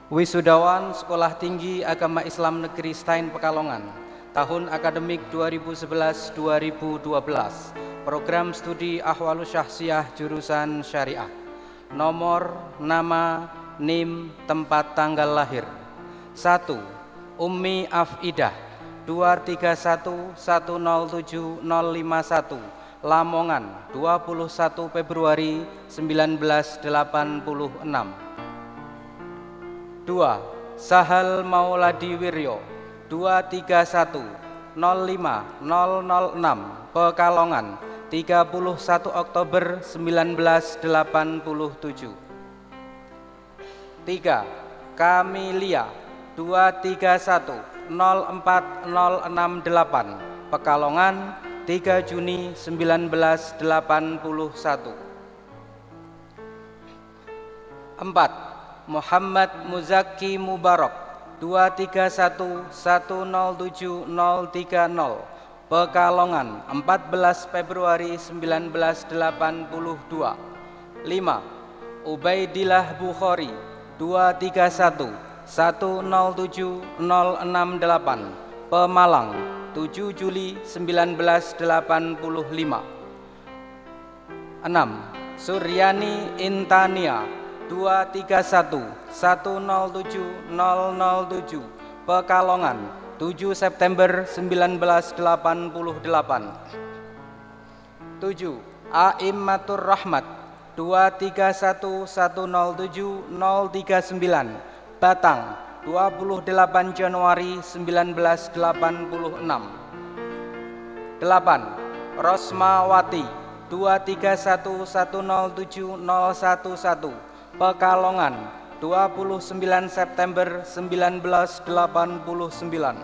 Wisudawan Sekolah Tinggi Agama Islam Negeri Stein Pekalongan, tahun akademik 2011-2012, program studi Ahwalus Syahsiyah jurusan Syariah. Nomor, nama, NIM, tempat tanggal lahir. 1. Ummi Afidah 231107051, Lamongan, 21 Februari 1986. 2. Sahal Mauladi Wiryo 231050006, Pekalongan, 31 Oktober 1987. 3. Kamilia 231040668, Pekalongan, 3 Juni 1981. 4. Muhammad Muzaki Mubarak 231107030, Pekalongan, 14 Februari 1982. 5. Ubaidillah Bukhari 231107068, Pemalang, 7 Juli 1985. 6. Suryani Intania 231107007, Pekalongan, 7 September 1988. 7. Aimmatur Rahmat 231107039, Batang, 28 Januari 1986. 8. Rosmawati 231107011, Pekalongan, 29 September 1989.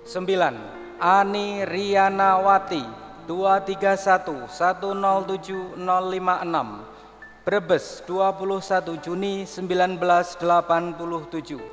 9. Ani Rianawati 231107056, Brebes, 21 Juni 1987.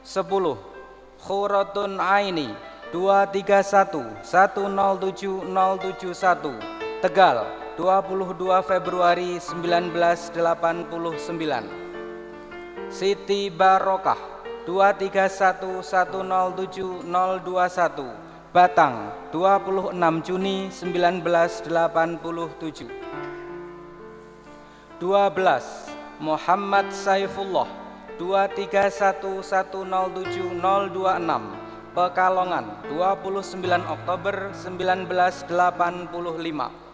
10. Khurotun Aini 231107071, Tegal, 22 Februari 1989. Siti Barokah 231107021, Batang, 26 Juni 1987. 12. Muhammad Saifullah 231107026, Pekalongan, 29 Oktober 1985.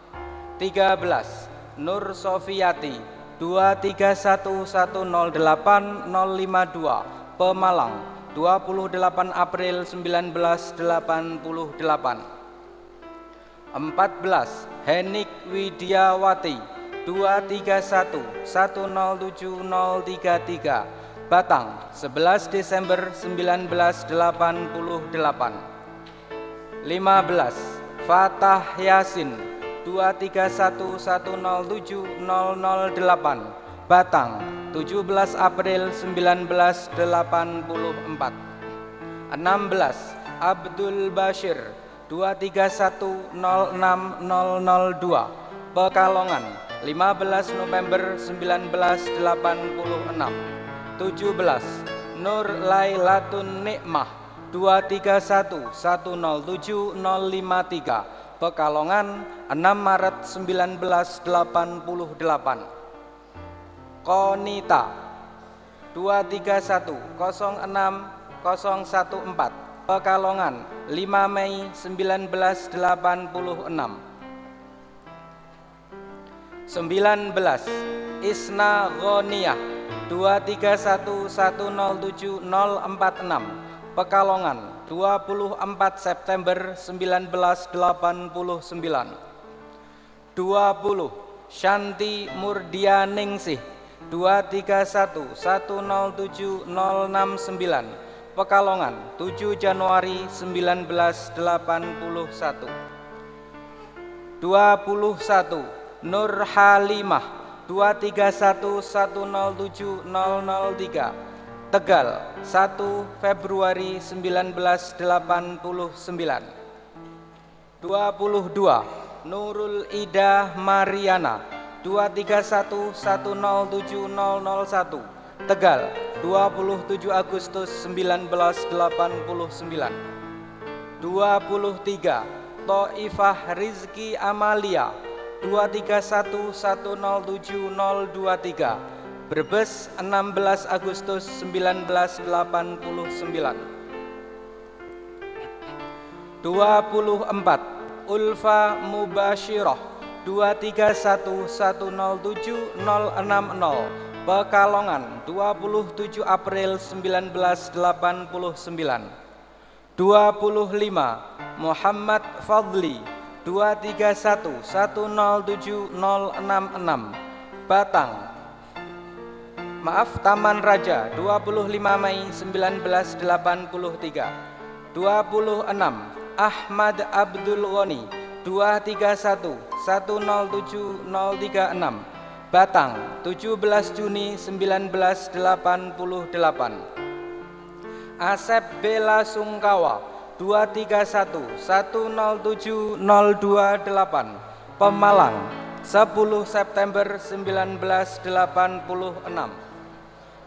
13. Nur Sofiyati 231108052, Pemalang, 28 April 1988. 14. Henik Widiawati 231107033, Batang, 11 Desember 1988. 15. Fatah Yasin 231107008, Batang, 17 April 1984. 16. Abdul Bashir 231060002, Pekalongan, 15 November 1986. 17. Nur Lailatun Nikmah 231107053, Pekalongan, 6 Maret 1988. Konita 231060014, Pekalongan, 5 Mei 1986. 19. Isna Ghaniyah 231107046, Pekalongan, 24 September 1989. 20. Shanti Murdianingsih 231107069, Pekalongan, 7 Januari 1981. 21. Nur Halimah 231107003, Tegal, 1 Februari 1989. 22. Nurul Ida Mariana 231107001, Tegal 27 Agustus 1989. 23 Thoifah Rizki Amalia 231107023, Brebes 16 Agustus 1989. 24 Ulfa Mubashirah 231107060, Pekalongan 27 April 1989. 25 Muhammad Fadli 231107066, Taman Raja 25 Mei 1983. 26 Ahmad Abdul Ghani 231107036, Batang 17 Juni 1988. Asep Bella Sungkawa 231107028, Pemalang 10 September 1986.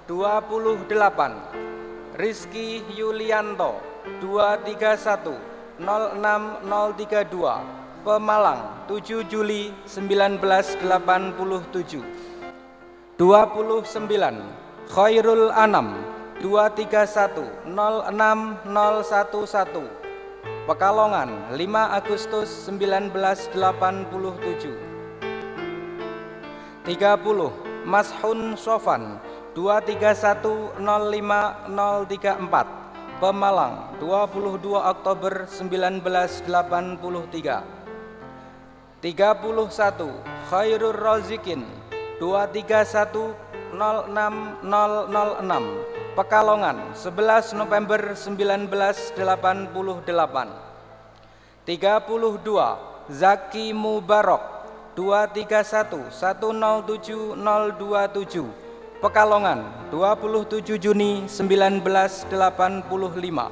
28 Rizky Yulianto 2310632, Pemalang 7 Juli 1987. 29 Khairul Anam 2310611, Pekalongan 5 Agustus 1987. 30 Mashun Sofan 2310534, Pemalang 22 Oktober 1983. 31 Khairul Rozikin 2310606, Pekalongan 11 November 1988. 32 Zaki Mubarok 231107027, Pekalongan 27 Juni 1985.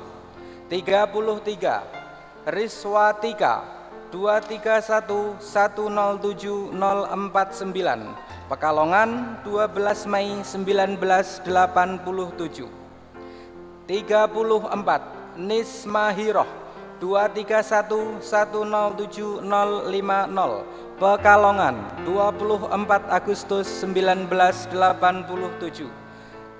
33 Riswatika 231107049, Pekalongan 12 Mei 1987. 34 Nismahiroh 231107050, Pekalongan 24 Agustus 1987.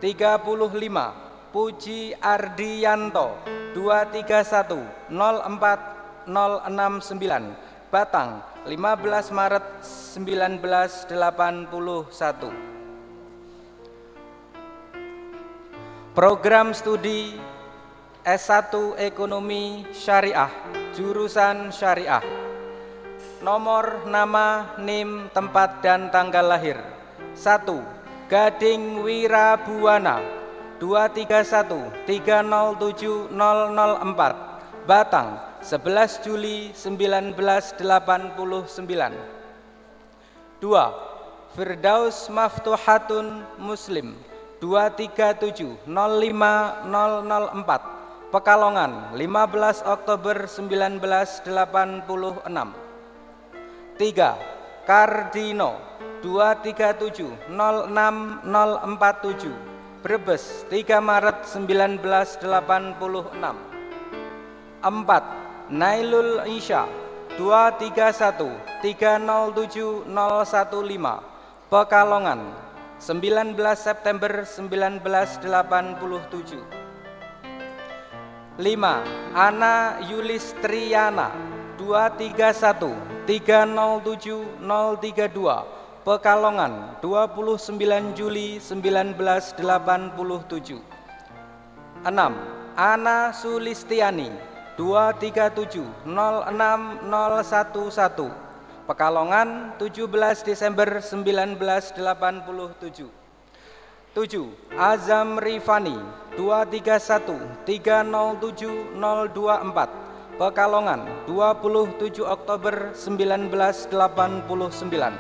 35 Puji Ardiyanto 2310409, Batang 15 Maret 1981. Program studi S1 Ekonomi Syariah, jurusan Syariah. Nomor, nama, NIM, tempat dan tanggal lahir. 1 Gading Wirabuana 231307004, Batang 11 Juli 1989. 2 Firdaus Maftuhatun Muslim 2370504, Pekalongan 15 Oktober 1986. 3 Kardino 2370647, Brebes 3 Maret 1986. 4 Nailul Isya 231307015, Pekalongan 19 September 1987. 5 Ana Yulistriana 231307032, Pekalongan 29 Juli 1987. 6 Ana Sulistiani 2370611, Pekalongan 17 Desember 1987. 7 Azam Rifani 231307024, Pekalongan 27 Oktober 1989.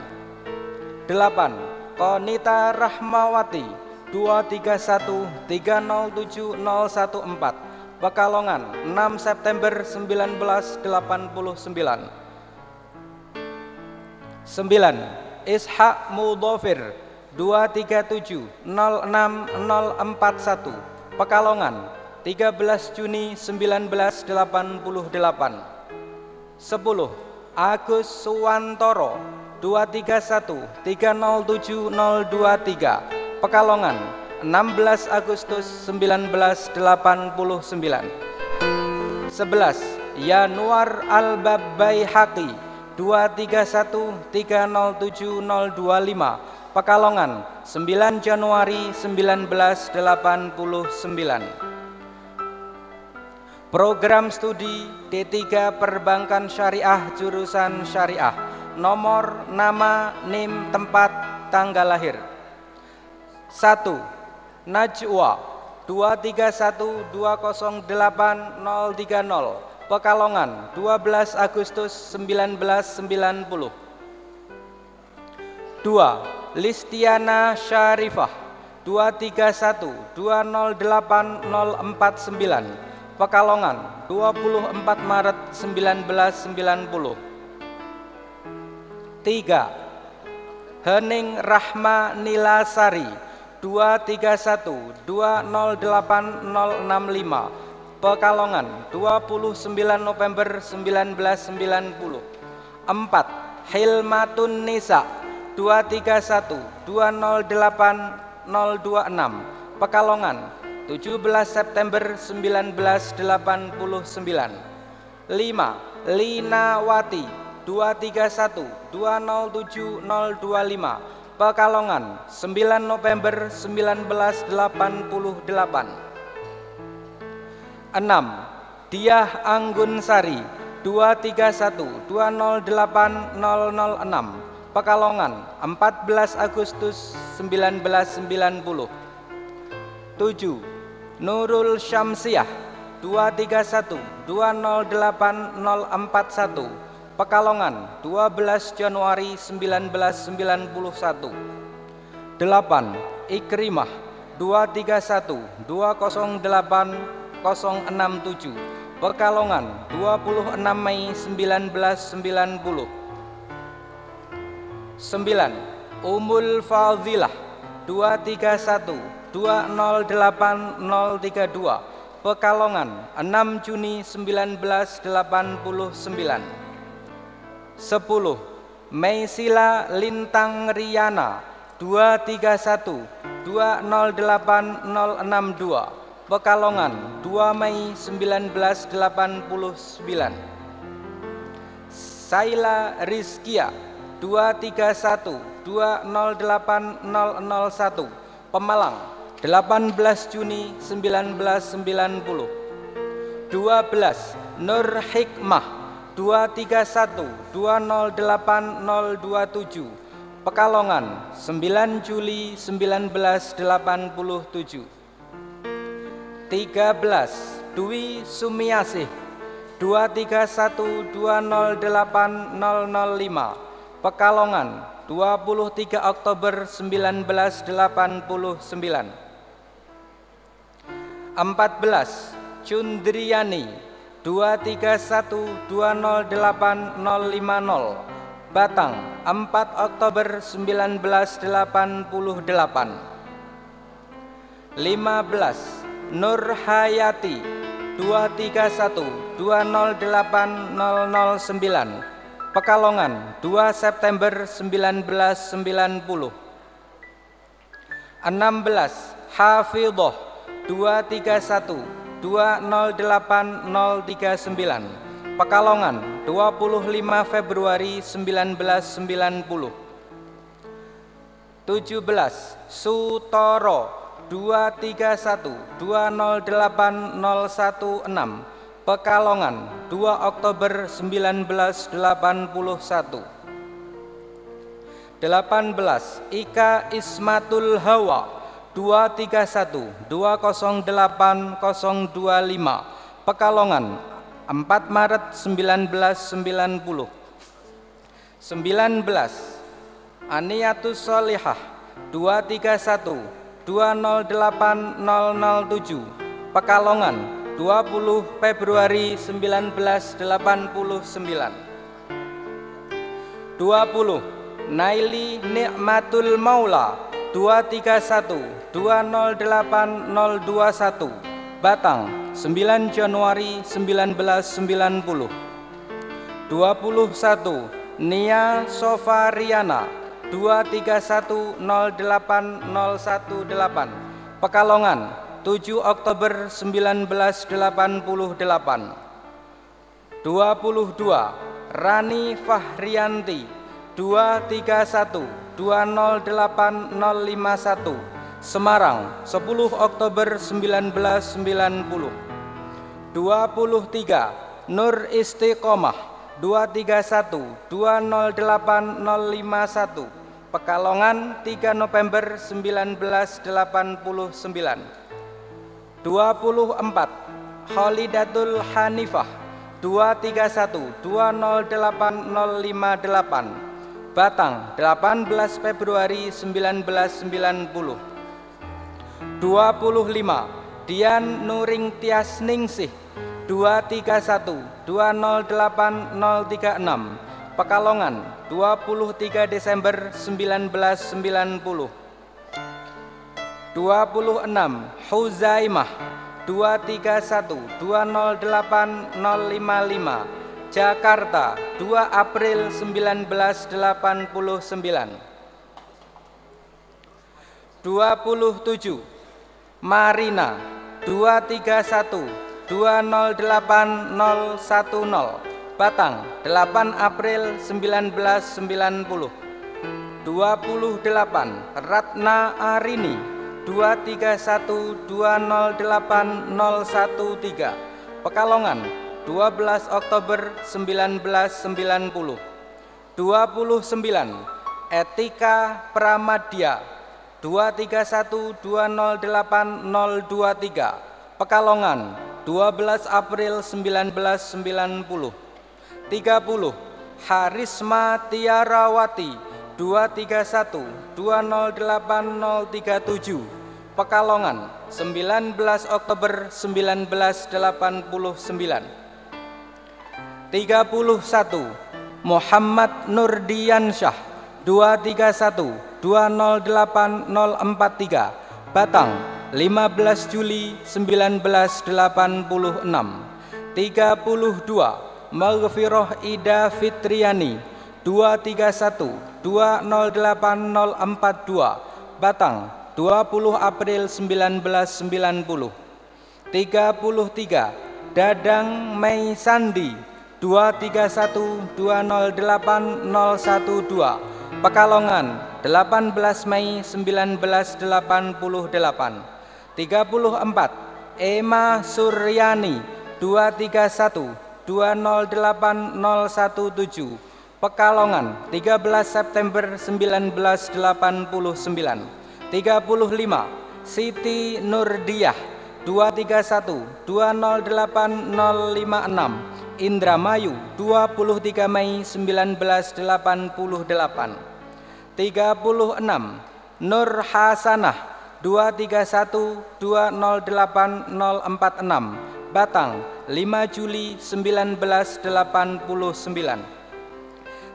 8 Konita Rahmawati 231307014, Pekalongan 6 September 1989. 9 Ishak Mudhofir 237 06041 Pekalongan 13 Juni 1988. 10 Agus Suwantoro 231 307023 Pekalongan 16 Agustus 1989. 11 Yanuar Al-Babbaihaqi 231 307025 Pekalongan 9 Januari 1989. Program studi D3 Perbankan Syariah jurusan Syariah. Nomor, nama, NIM, tempat, tanggal lahir. 1 Najwa 231208030 Pekalongan 12 Agustus 1990. 2 Listiana Syarifah 231208049 Pekalongan 24 Maret 1990. 3 Hening Rahma Nilasari 231208065 Pekalongan 29 November 1990. 4 Hilmatun Nisa 231208026 Pekalongan 17 September 1989. 5 Linawati 231207025 Pekalongan 9 November 1988. 6 Diah Anggun Sari 231208006 Pekalongan 14 Agustus 1990. 7 Nurul Syamsiah 231208041 Pekalongan 12 Januari 1991. 8 Ikrimah 231208067 Pekalongan 26 Mei 1990. 9 Umul Fadhilah 231208032 Pekalongan 6 Juni 1989. 10 Meisila Lintang Riana 231208062 Pekalongan 2 Mei 1989. Saila Rizkia 231208001 Pemalang 18 Juni 1990. 12 Nur Hikmah 231208027 Pekalongan 9 Juli 1987. 13 Dwi Sumiasih 231208005 Pekalongan 23 Oktober 1989. 14 Cundriyani 231208050 Batang 4 Oktober 1988. 15 Nur Hayati 231208009 Pekalongan 2 September 1990. 16 Hafidhoh 231208039 Pekalongan 25 Februari 1990. 17 Sutoro 231208016 Pekalongan 2 Oktober 1981. 18 Ika Ismatul Hawa 231208025 Pekalongan 4 Maret 1990. 19 Aniyatus Solihah 231208007 Pekalongan 20 Februari 1989. 20 Naili Nikmatul Maula 231 208021 Batang 9 Januari 1990. 21 Nia Sofariana 2310818 Pekalongan 7 Oktober 1988. 22 Rani Fahrianti 231208051 Semarang 10 Oktober 1990. 23 Nur Istiqomah 231208051 Pekalongan 3 November 1989. 24 Kholidatul Hanifah 231208058 Batang 18 Februari 1990. 25 Dian Nuring Tias Ningsih 231208036 Pekalongan 23 Desember 1990. 26 Huzaimah 231208055 Jakarta 2 April 1989. 27 Marina 231208010 Batang 8 April 1990. 28 Ratna Arini 231208013 Pekalongan 12 Oktober 1990. 29 Etika Pramadya 231208023 Pekalongan 12 April 1990. 30 Harisma Tiarawati 231208037 Pekalongan 19 Oktober 1989. 31 Muhammad Nurdiansyah 231208043 Batang 15 Juli 1986. 32 Maghfirah Ida Fitriani 231208042 Batang 20 April 1990. 33 Dadang Mei Sandi 231208012 Pekalongan 18 Mei 1988. 34 Ema Suryani 231208017 Pekalongan 13 September 1989. 35 Siti Nurdiah 231208056 Indramayu 23 Mei 1988. 36 Nur Hasanah 231208046 Batang 5 Juli 1989.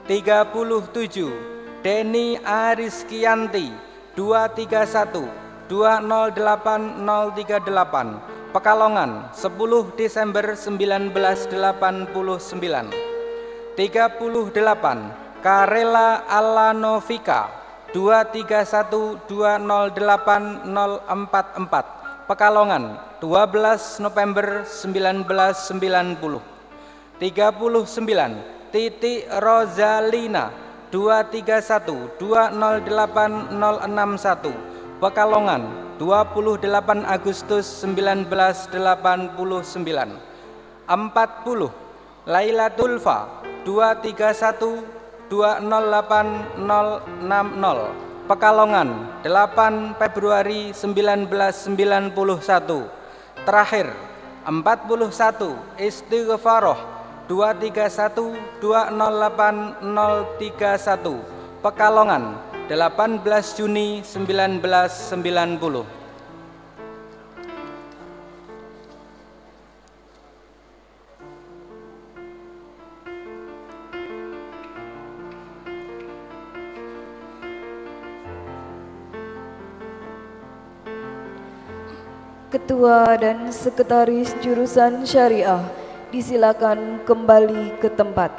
37 Deni Ariskianti 231208038 Pekalongan 10 Desember 1989. 38 Karela Alanovika 231208044 Pekalongan 12 November 1990. 39 Titi Rozalina 231208061 Pekalongan 28 Agustus 1989. 40 Lailatul Fa 231208060 Pekalongan 8 Februari 1991. Terakhir 41 Istighfaroh 231208031 Pekalongan 18 Juni 1990. Ketua dan Sekretaris Jurusan Syariah disilakan kembali ke tempat.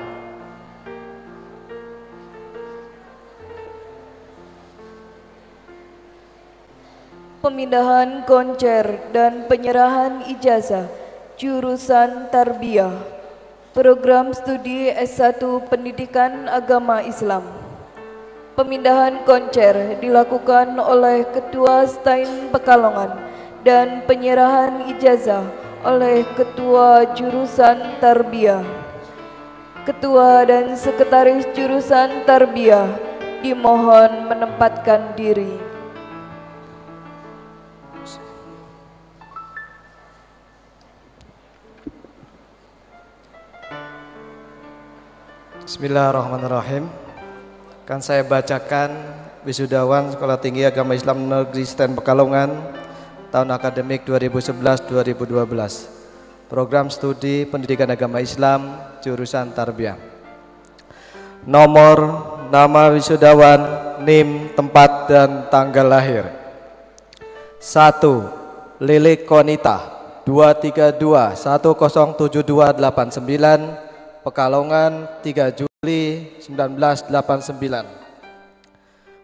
Pemindahan koncer dan penyerahan ijazah jurusan Tarbiyah program studi S1 Pendidikan Agama Islam. Pemindahan koncer dilakukan oleh Ketua STAIN Pekalongan dan penyerahan ijazah oleh Ketua Jurusan Tarbiyah. Ketua dan Sekretaris Jurusan Tarbiyah dimohon menempatkan diri. Bismillahirrahmanirrahim. Akan saya bacakan wisudawan Sekolah Tinggi Agama Islam Negeri STAIN Pekalongan tahun akademik 2011-2012. Program studi Pendidikan Agama Islam jurusan Tarbiyah. Nomor, nama wisudawan, NIM, tempat dan tanggal lahir. 1. Lilik Konita 232 107289 Pekalongan 3 Juli 1989.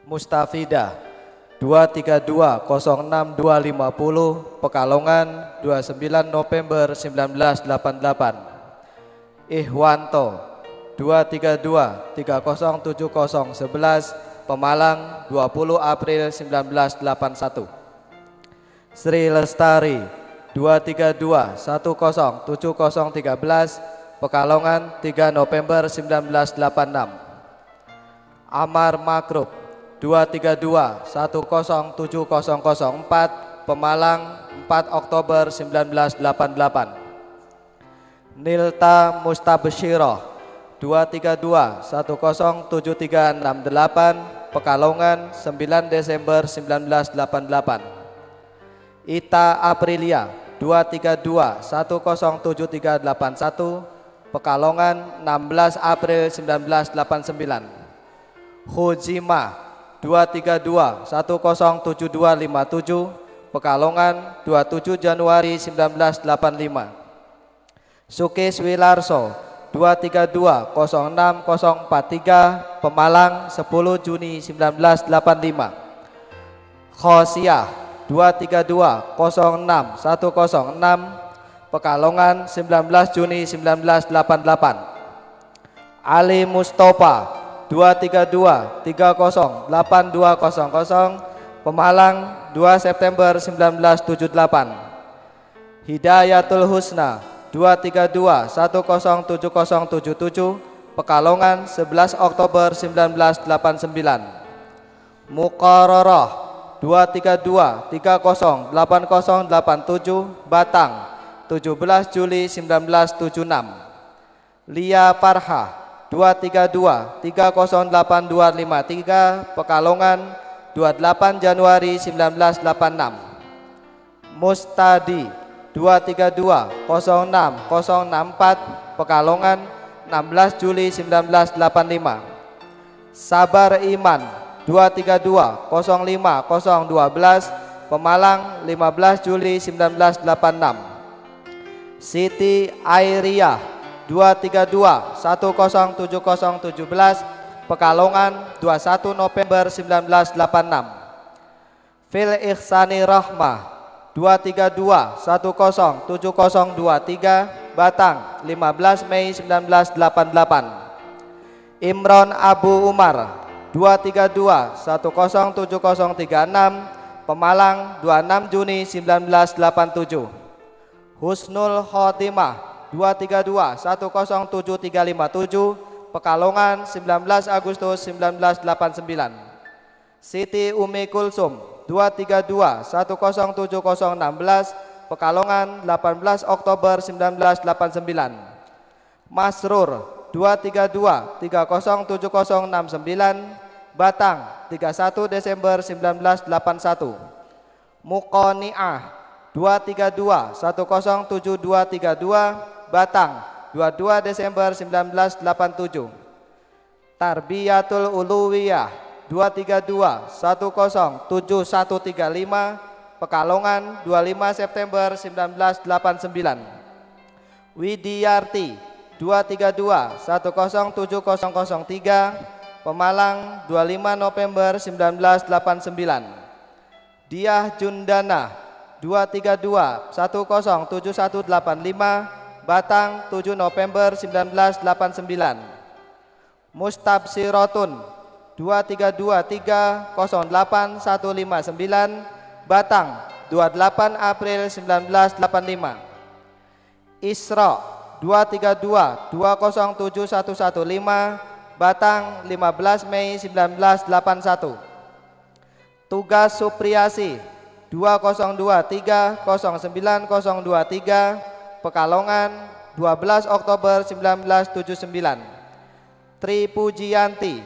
Mustafidah 232 06250 Pekalongan 29 November 1988. Ihwanto 232 307011 Pemalang 20 April 1981. Sri Lestari 232 107013 Pekalongan 3 November 1986. Amar Makrub 232 107004 Pemalang 4 Oktober 1988. Nilta Mustabsyirah 232 107368 Pekalongan 9 Desember 1988. Ita Aprilia 232 107381 Pekalongan 16 April 1989. Hujima 232 107257 Pekalongan 27 Januari 1985. Sukeswilarso 232 06043 Pemalang 10 Juni 1985. Khosiah 232 06106 Pekalongan 19 Juni 1988. Ali Mustafa 232 308200 Pemalang 2 September 1978. Hidayatul Husna 232 107077 Pekalongan 11 Oktober 1989. Muqarrarah 232 308087 Batang 17 Juli 1976. Lia Farha 232 308253 Pekalongan 28 Januari 1986. Mustadi 232 06064 Pekalongan 16 Juli 1985. Sabar Iman 232 05012 Pemalang 15 Juli 1986. Siti Airia 232 107017 Pekalongan 21 November 1986. Fil Ihsani Rahmah 232 107023 Batang 15 Mei 1988. Imron Abu Umar 232 107036 Pemalang 26 Juni 1987. Husnul Khotimah 232 107357 Pekalongan 19 Agustus 1989. Siti Umi Kulsum 232 107016 Pekalongan 18 Oktober 1989. Masrur 232 307069 Batang 31 Desember 1981. Muqoni'ah 232 107232 Batang 22 Desember 1987. Tarbiyatul Uluwiyah 232 107135 Pekalongan 25 September 1989. Widiyarti 232 107003 Pemalang 25 November 1989. Diah Jundana 232 107185 Batang 7 November 1989. Mustabsirotun 232308159 Batang 28 April 1985. Isra 232207115 Batang 15 Mei 1981. Tugas Supriyasi 20230903 Pekalongan 12 Oktober 1979. Tri Pujianti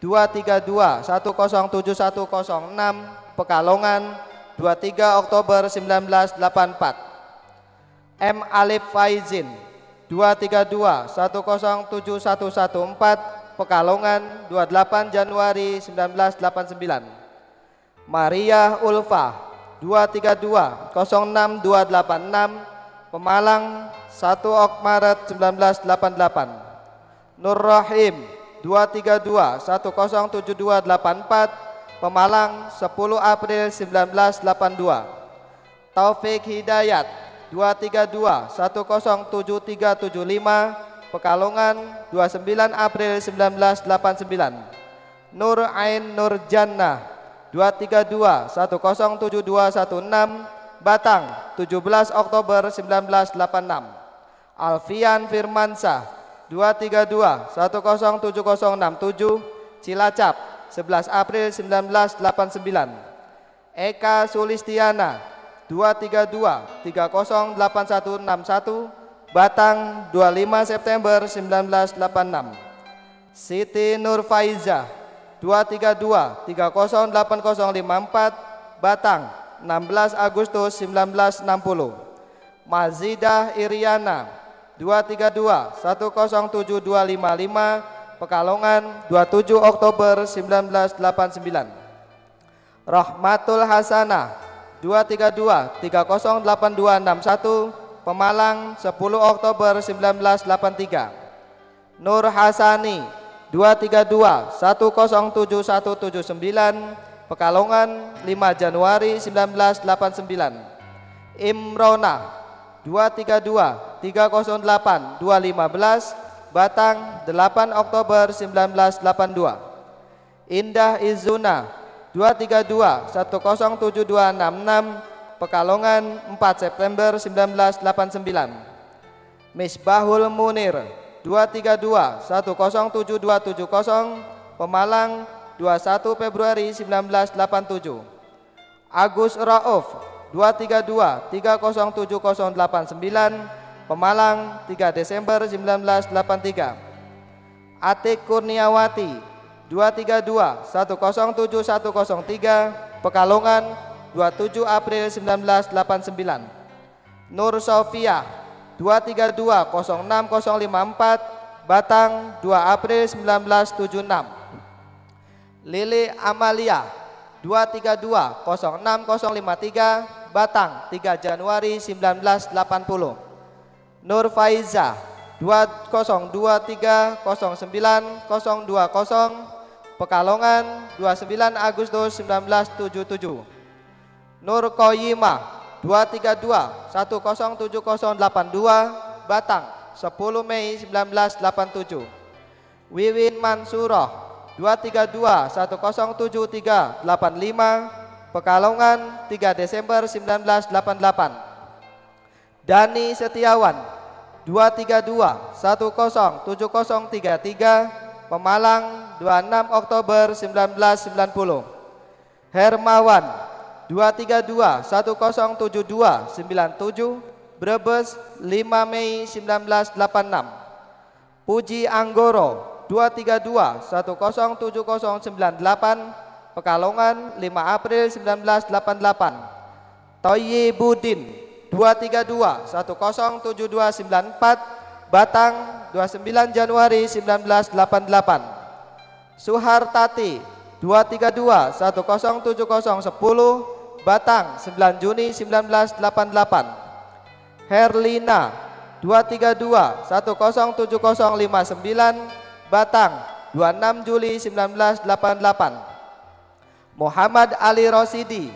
232107106 Pekalongan 23 Oktober 1984. M. Alif Faizin 232107114 Pekalongan 28 Januari 1989. Maria Ulfa 2320626 Pemalang 1 Maret 1988. Nur Rahim 232107284 Pemalang 10 April 1982. Taufik Hidayat 232107375 Pekalongan 29 April 1989. Nur Ain Nurjannah 232107216 Batang 17 Oktober 1986. Alfian Firmansyah 232107067 Cilacap 11 April 1989. Eka Sulistiana 232308161 Batang 25 September 1986. Siti Nur Faizah 232308054 Batang 16 Agustus 1960. Mazidah Iriana 232107255 Pekalongan 27 Oktober 1989. Rahmatul Hasanah 232308261 Pemalang 10 Oktober 1983. Nur Hasani 232107179 Pekalongan 5 Januari 1989. Imrona 232308215 Batang 8 Oktober 1982. Indah Izuna 232107266 Pekalongan 4 September 1989. Misbahul Munir 232107270 Pemalang 21 Februari 1987. Agus Rauf 232307089 Pemalang 3 Desember 1983. Atik Kurniawati 232107103 Pekalongan 27 April 1989. Nur Sofia 2320654 Batang 2 April 1976. Lili Amalia 2320653 Batang 3 Januari 1980. Nur Faiza 202309020 Pekalongan 29 Agustus 1977. Nur Koyimah 232107082 Batang 10 Mei 1987. Wiwin Mansuroh 232107385 Pekalongan 3 Desember 1988. Dani Setiawan 232107033 Pemalang 26 Oktober 1990. Hermawan 232107297 Brebes 5 Mei 1986. Puji Anggoro 232107098 Pekalongan 5 April 1988. Toyibudin 232107294 Batang 29 Januari 1988. Suhartati 232107010 Batang 9 Juni 1988. Herlina 232 107059 Batang 26 Juli 1988. Muhammad Ali Rosidi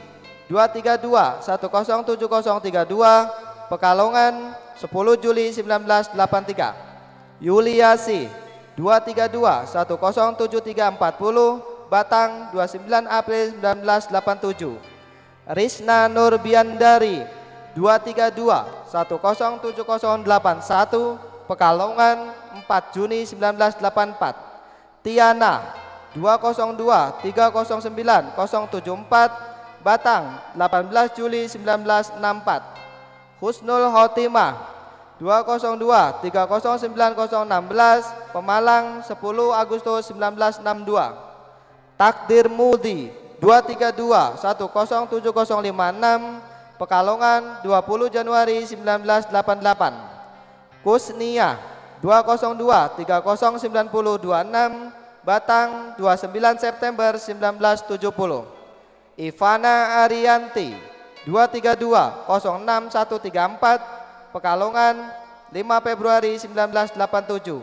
232 107032 Pekalongan 10 Juli 1983. Yuliasi 232 107340 Batang 29 April 1987. Risna Nurbiandari 232 107081 Pekalongan 4 Juni 1984. Tiana 202 309 074 Batang 18 Juli 1964. Husnul Khotimah 202 309016 Pemalang 10 Agustus 1962. Takdir Mudi 232 107056 Pekalongan 20 Januari 1988. Kusnia 202 309026 Batang 29 September 1970. Ivana Arianti 232 06134 Pekalongan 5 Februari 1987.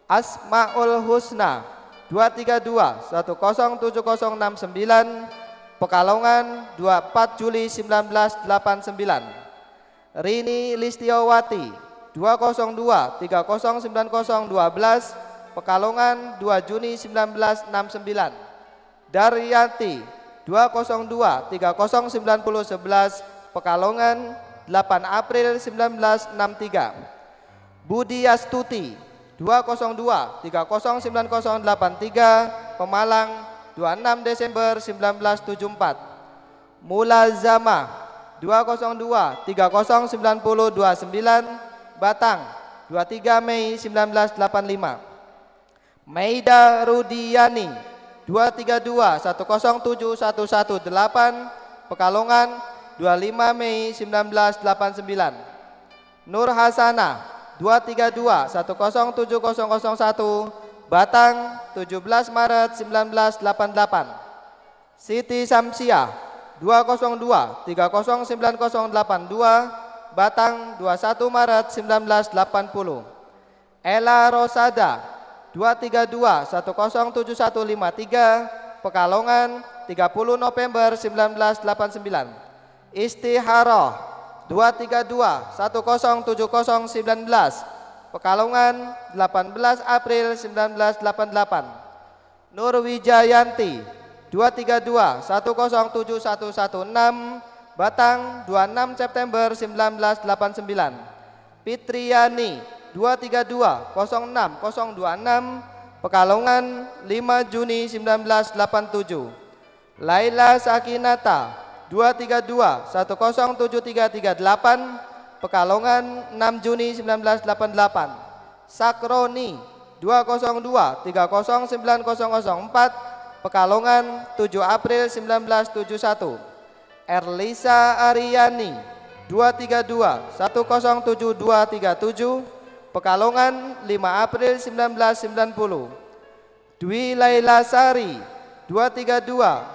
Asmaul Husna 232 107069 Pekalongan 24 Juli 1989. Rini Listiawati 202 309012 Pekalongan 2 Juni 1969. Daryati 202 309011 Pekalongan 8 April 1963. Budi Astuti 202 309083 Pemalang 26 Desember 1974. Mulazama 202 309029 Batang 23 Mei 1985. Maida Rudiani 232 107118 Pekalongan 25 Mei 1989. Nur Hasanah 232 107001 Batang 17 Maret 1988. Siti Samsiah 202 309082 Batang 21 Maret 1980. Ella Rosada 232 107153 Pekalongan 30 November 1989. Istiharoh 232 107019 Pekalongan 18 April 1988. Nur Wijayanti 232 107116 Batang 26 September 1989. Fitriani 232 06026 Pekalongan 5 Juni 1987. Laila Sakinata 232 107338 Pekalongan 6 Juni 1988. Sakroni 202 309004 Pekalongan 7 April 1971. Erlisa Ariani 232 107237 Pekalongan 5 April 1990. Dwi Laila Sari 232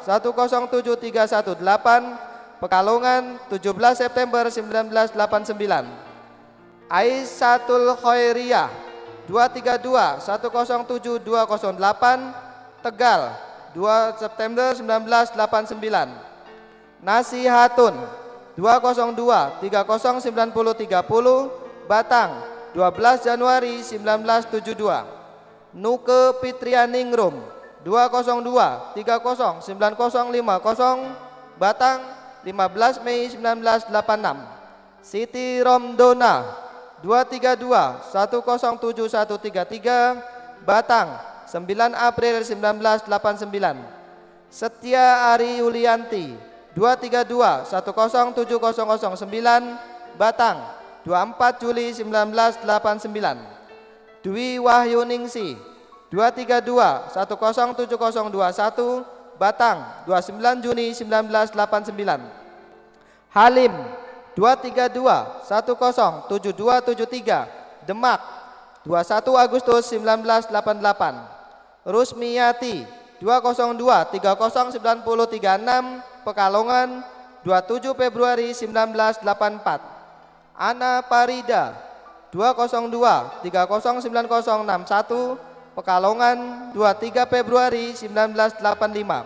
107318 Pekalongan 17 September 1989. Aisatul Khairiyah 232 107208 Tegal 2 September 1989. Nasihatun 202 309030 Batang 12 Januari 1972. Nuke Fitrianingrum 202 309050 Batang 15 Mei 1986. Siti Romdona 232 107133 Batang 9 April 1989. Setia Ari Yulianti 232 107009 Batang 24 Juli 1989. Dwi Wahyuningsi 232 107021 Batang 29 Juni 1989. Halim 232 107273 Demak 21 Agustus 1988. Rusmiyati 202 309036 Pekalongan 27 Februari 1984. Ana Parida 202-309061 Pekalongan 23 Februari 1985.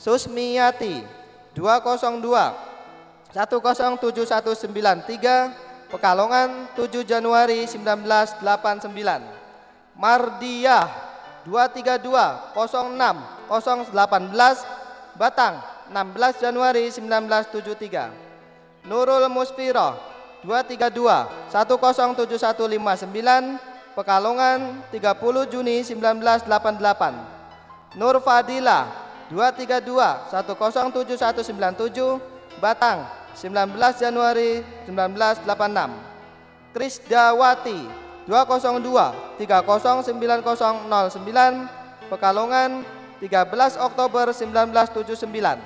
Susmiyati 202-107193 Pekalongan 7 Januari 1989. Mardiyah 232-06018 Batang 16 Januari 1973. Nurul Musfirah 232-10759 Pekalongan 30 Juni 1988. Nur Fadilah 232-10797 Batang 19 Januari 1986. Krisdawati 202-309009 Pekalongan 13 Oktober 1979.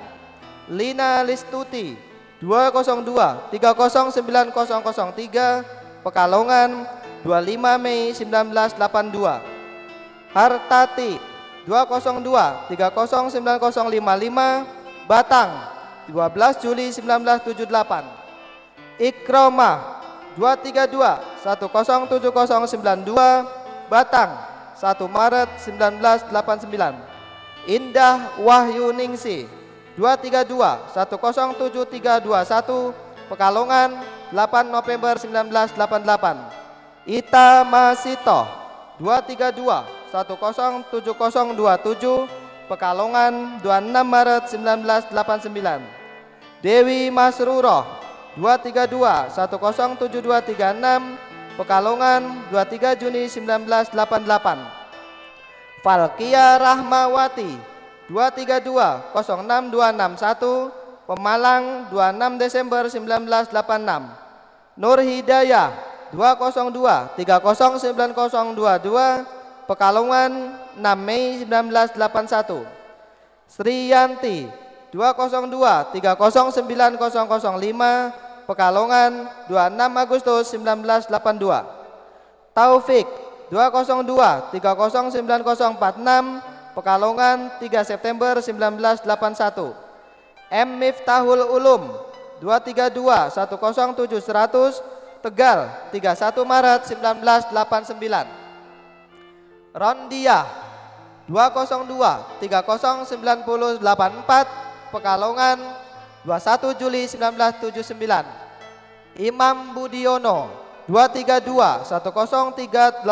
Lina Listuti 202-309003 Pekalongan 25 Mei 1982. Hartati 202-309055 Batang 12 Juli 1978. Ikromah 232-107092 Batang 1 Maret 1989. Indah Wahyu Ningsi 232-10731 Pekalongan 8 November 1988. Ita Masito 232-107027 Pekalongan 26 Maret 1989. Dewi Masruroh 232-107236 Pekalongan 23 Juni 1988. Falkia Rahmawati 232-06261 Pemalang 26 Desember 1986. Nur Hidayah 202-309022 Pekalongan 6 Mei 1981. Sriyanti 202-309005 Pekalongan 26 Agustus 1982. Taufik 202-309046 Pekalongan 3 September 1981. M. Miftahul Ulum 232-107-100 Tegal 31 Maret 1989. Rondiah 202-309084 Pekalongan 21 Juli 1979. Imam Budiono 232-10380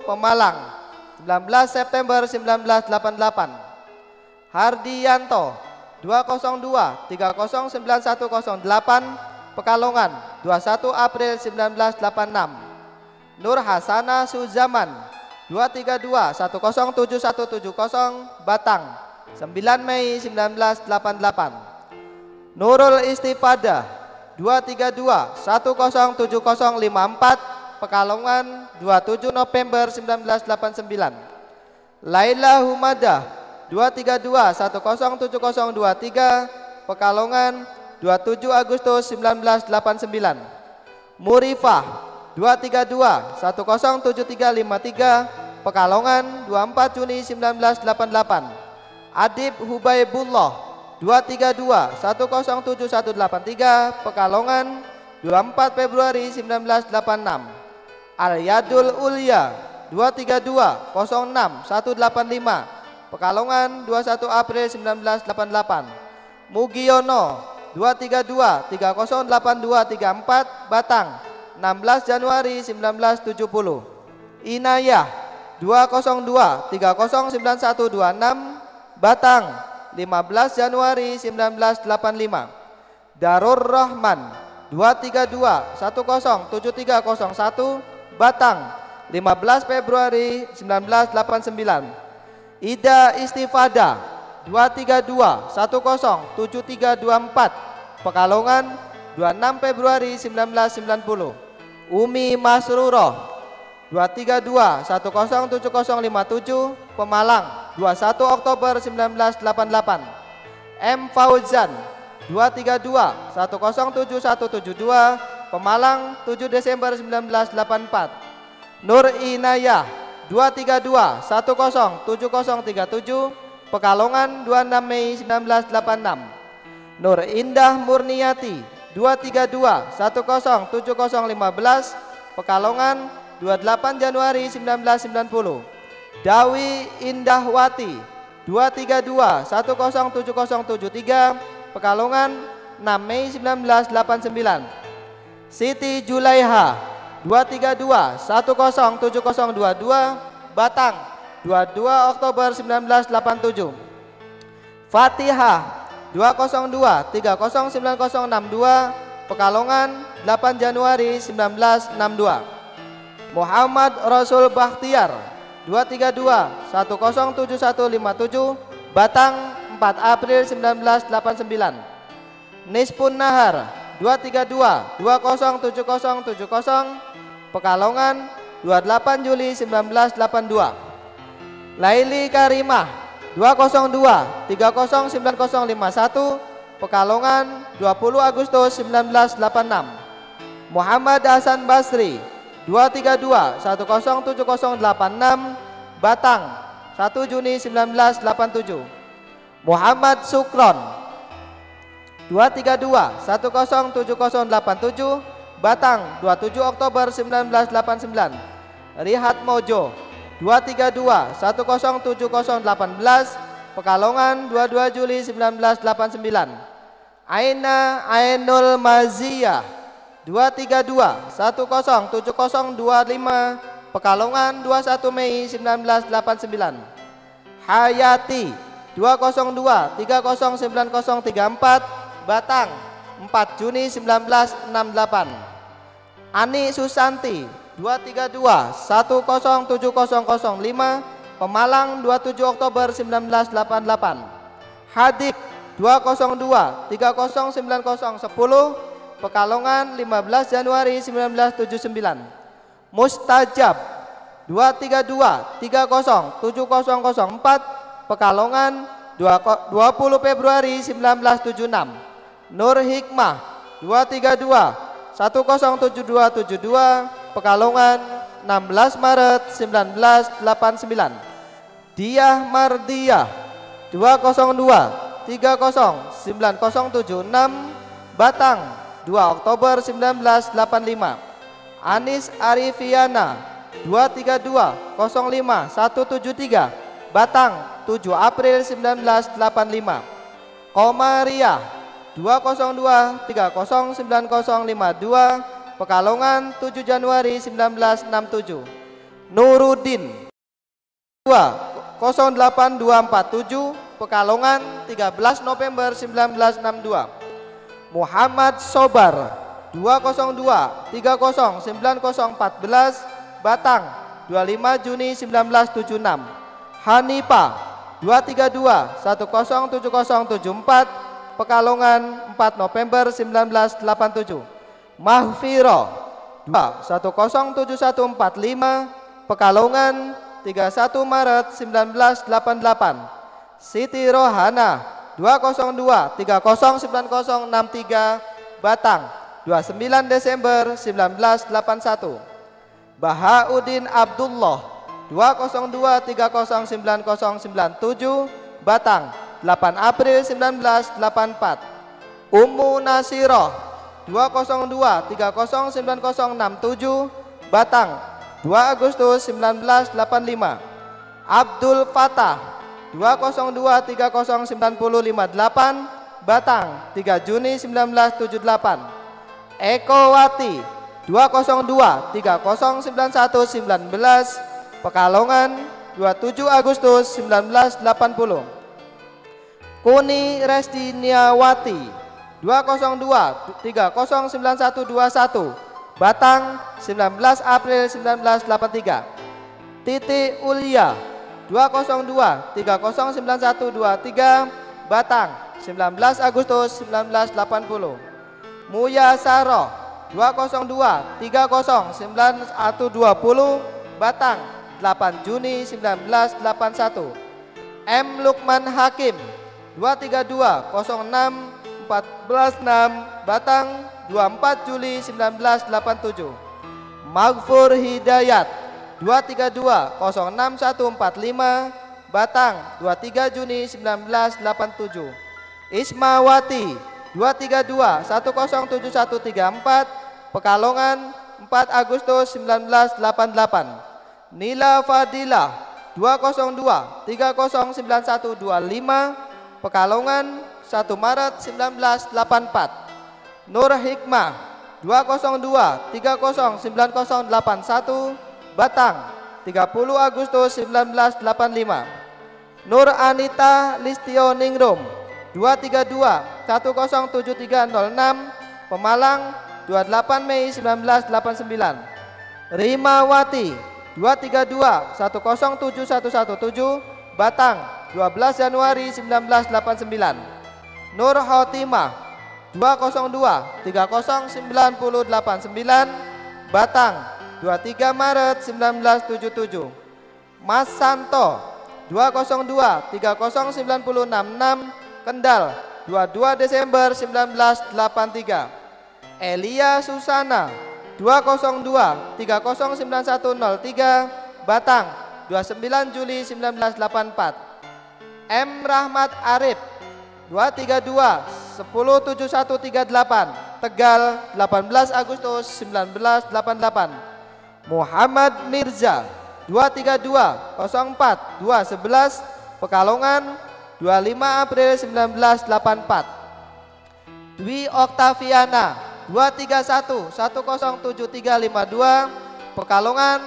Pemalang 19 September 1988. Hardianto 202-309108 Pekalongan 21 April 1986. Nur Hasana Suzaman 232-10770 Batang 9 Mei 1988. Nurul Istifadah 232-10754 Pekalongan 27 November 1989. Laila Humadah 232-10703 Pekalongan 27 Agustus 1989. Murifah 232-1075353 Pekalongan 24 Juni 1988. Adib Hubaibullah 232-1071183 Pekalongan 24 Februari 1986. Al-Yadul Ulya 232-06185 Pekalongan 21 April 1988. Mugiono 232-308234 Batang 16 Januari 1970. Inayah 202-309126 Batang 15 Januari 1985. Darur Rahman 232-107301 Batang 15 Februari 1989. Ida Istifada 232-107324 Pekalongan 26 Februari 1990. Umi Masruroh 232-107057 Pemalang 21 Oktober 1988. M. Fauzan 232-107172 Pemalang 7 Desember 1984. Nur Inayah 232-107037 Pekalongan 26 Mei 1986. Nur Indah Murniati 232-107015 Pekalongan 28 Januari 1990. Dawi Indahwati 232-107073 Pekalongan 6 Mei 1989. Siti Julaiha 232-107022 Batang 22 Oktober 1987. Fatihah 202-309062 Pekalongan 8 Januari 1962. Muhammad Rasul Bakhtiar 232-107157 Batang 4 April 1989. Nispun Nahar 232-207070 Pekalongan 28 Juli 1982. Laili Karimah 202-309051 Pekalongan 20 Agustus 1986. Muhammad Hasan Basri 232-107086 Batang 1 Juni 1987. Muhammad Sukron 232-107087 Batang 27 Oktober 1989. Rihat Mojo 232-107018 Pekalongan 22 Juli 1989. Aina Ainul Maziyah 232-107025 Pekalongan 21 Mei 1989. Hayati 202-309034 Batang 4 Juni 1968. Ani Susanti 232-107005 Pemalang 27 Oktober 1988. Hadik 202-309010 Pekalongan 15 Januari 1979. Mustajab 232-307004 Pekalongan 20 Februari 1976. Nur Hikmah 232-107272 Pekalongan 16 Maret 1989. Diah Mardiyah 202-309076 Batang 2 Oktober 1985. Anis Arifiana 232-05173 Batang 7 April 1985. Komariah 202-309052 Pekalongan 7 Januari 1967. Nuruddin 2-08247 Pekalongan 13 November 1962. Muhammad Sobar 202-309014 Batang 25 Juni 1976. Hanifah 232-107074 Pekalongan 4 November 1987. Mahfiro 2-107145 Pekalongan 31 Maret 1988. Siti Rohana 202-309063 Batang 29 Desember 1981. Bahauddin Abdullah 202-309097 Batang 8 April 1984. Ummu Nasirah 202-309067 Batang 2 Agustus 1985. Abdul Fatah 202-309058 Batang 3 Juni 1978. Eko Wati 202-309119 Pekalongan 27 Agustus 1980. Kuni Restiniawati 202-309121 Batang 19 April 1983. Titi Ulia 202-309123 Batang 19 Agustus 1980. Muya Saroh 202-309120 Batang 8 Juni 1981. M. Lukman Hakim 232-06-146 Batang 24 Juli 1987. Maghfur Hidayat 232-06145 Batang 23 Juni 1987. Ismawati 232 107134 Pekalongan 4 Agustus 1988. Nila Fadilah 202 309125 Pekalongan 1 Maret 1984. Nur Hikmah 202 309081 Batang 30 Agustus 1985. Nur Anita Listio Ningrum 232 107306 Pemalang 28 Mei 1989. Rimawati 232 107117 Batang 12 Januari 1989. Nur Hotimah 202 309089 Batang 23 Maret 1977. Mas Santo 202 309066 Kendal 22 Desember 1983. Elia Susana 202 309103 Batang 29 Juli 1984. M. Rahmat Arif 232 107138 Tegal 18 Agustus 1988. Muhammad Mirza 232 04 211 Pekalongan 25 April 1984. Dwi Oktaviana 231 107352 Pekalongan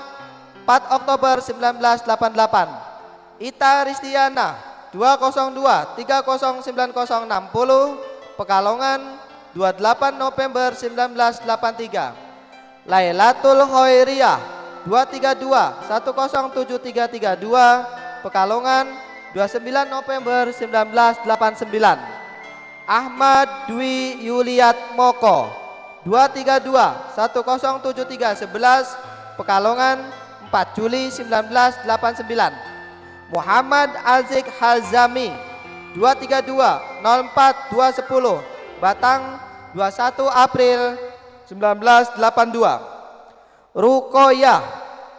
4 Oktober 1988. Ita Ristiana 202 309060 Pekalongan 28 November 1983. Lailatul Khairiyah 232 107332 Pekalongan 29 November 1989. Ahmad Dwi Yuliat Moko 232 107311 Pekalongan 4 Juli 1989. Muhammad Azik Hazami 232 04 210 Batang 21 April 1982. Rukoyah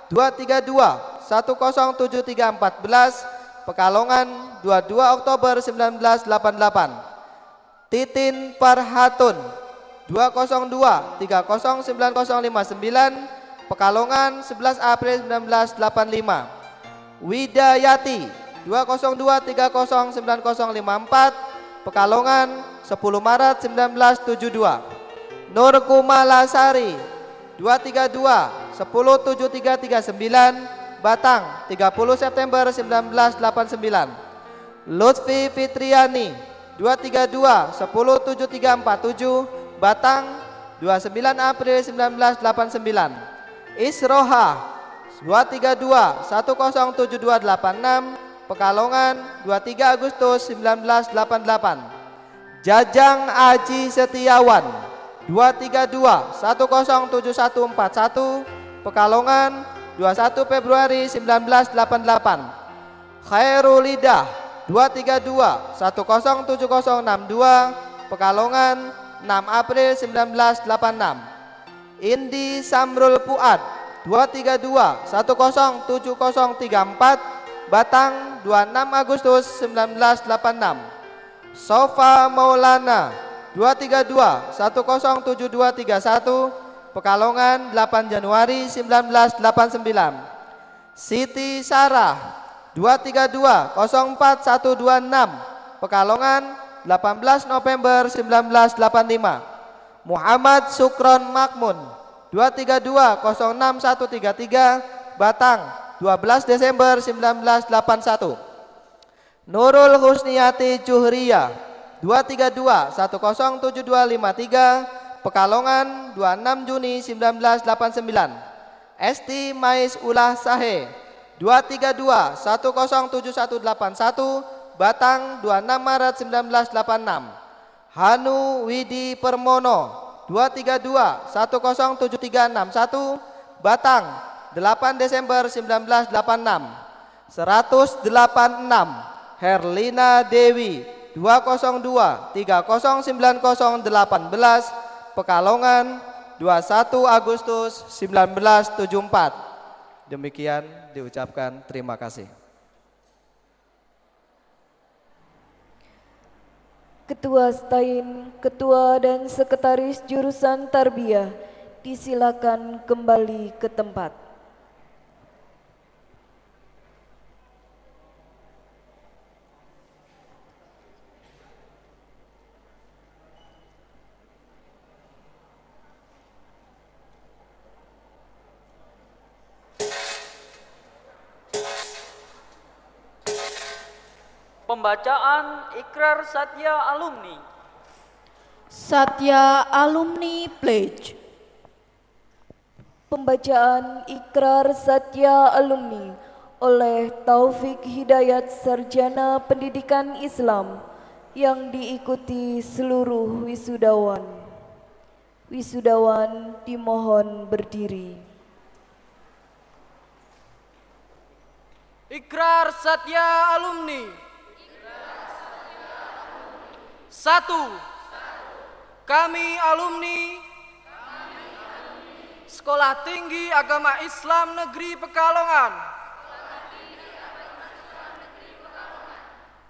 232 107314 Pekalongan 22 Oktober 1988. Titin Farhatun 202 309059 Pekalongan 11 April 1985. Widayati 202 309054 Pekalongan 10 Maret 1972. Nur Kumalasari 232 107339 Batang 30 September 1989. Lutfi Fitriani 232 107347 Batang 29 April 1989. Isroha 232 107286 Pekalongan 23 Agustus 1988. Jajang Aji Setiawan 232 107141 Pekalongan 21 Februari 1988. Khairulidah 232 107062 Pekalongan 6 April 1986. Indi Samrul Fuad 232 107034 Batang 26 Agustus 1986. Sofa Maulana 232 107231 Pekalongan 8 Januari 1989. Siti Sarah 232 04126 Pekalongan 18 November 1985. Muhammad Sukron Makmun 232 06133 Batang 12 Desember 1981. Nurul Husniati Juhriyah 232 107253 Pekalongan 26 Juni 1989. Esti Mais Ulah Sahe 232 107181 Batang 26 Maret 1986. Hanu Widi Permono 232 107361 Batang 8 Desember 1986. 186 Herlina Dewi 202 309018 Pekalongan 21 Agustus 1974. Demikian diucapkan terima kasih. Ketua Stain, Ketua dan Sekretaris Jurusan Tarbiyah disilakan kembali ke tempat. Pembacaan Ikrar Satya Alumni. Satya Alumni Pledge. Pembacaan Ikrar Satya Alumni oleh Taufik Hidayat Sarjana Pendidikan Islam yang diikuti seluruh wisudawan. Wisudawan dimohon berdiri. Ikrar Satya Alumni. 1. Kami alumni Sekolah Tinggi Agama Islam Negeri Pekalongan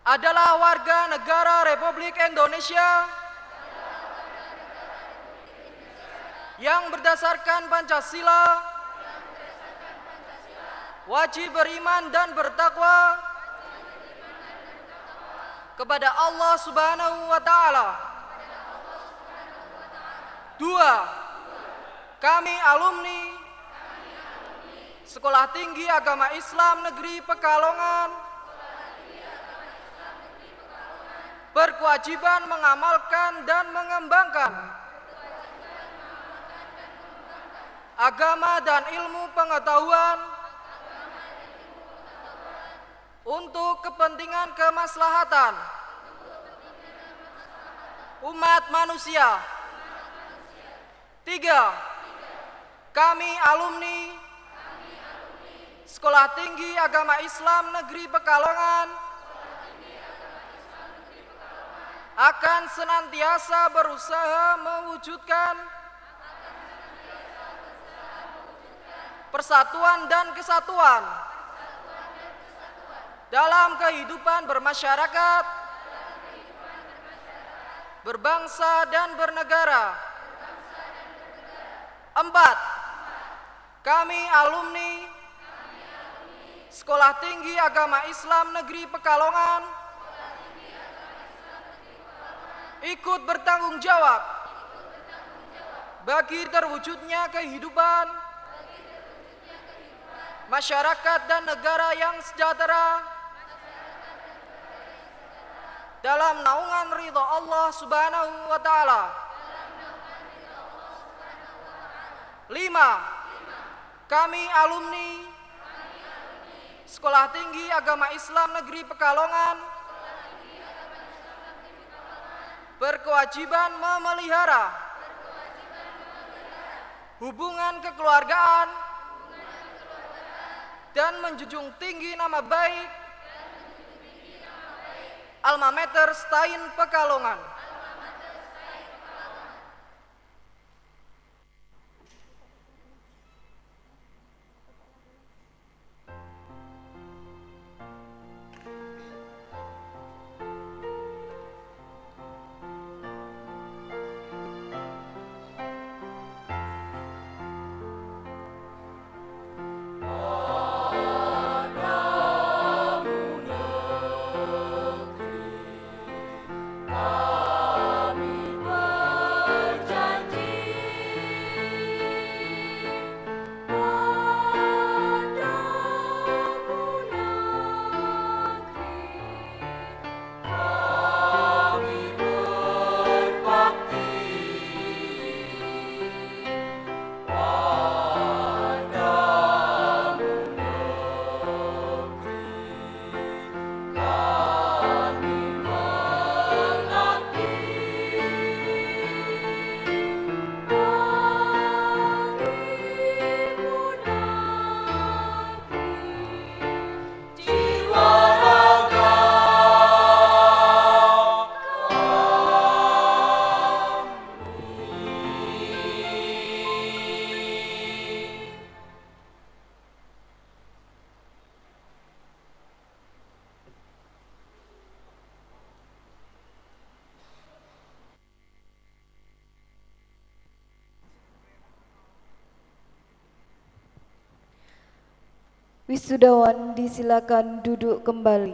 adalah warga negara Republik Indonesia yang berdasarkan Pancasila wajib beriman dan bertakwa kepada Allah Subhanahu wa Ta'ala. 2. Kami alumni Sekolah Tinggi Agama Islam Negeri Pekalongan berkewajiban mengamalkan dan mengembangkan agama dan ilmu pengetahuan untuk kepentingan kemaslahatan umat manusia. 3. Kami alumni Sekolah Tinggi Agama Islam Negeri Pekalongan akan senantiasa berusaha mewujudkan persatuan dan kesatuan dalam kehidupan bermasyarakat, berbangsa dan bernegara. 4. Kami alumni Sekolah Tinggi Agama Islam Negeri Pekalongan ikut bertanggung jawab bagi terwujudnya kehidupan masyarakat dan negara yang sejahtera dalam naungan ridha Allah Subhanahu wa Ta'ala. 5. Kami alumni Sekolah Tinggi Agama Islam Negeri Pekalongan berkewajiban memelihara hubungan kekeluargaan dan menjunjung tinggi nama baik Alma Mater Stain Pekalongan. Padamu negeri Wisudawan disilakan duduk kembali.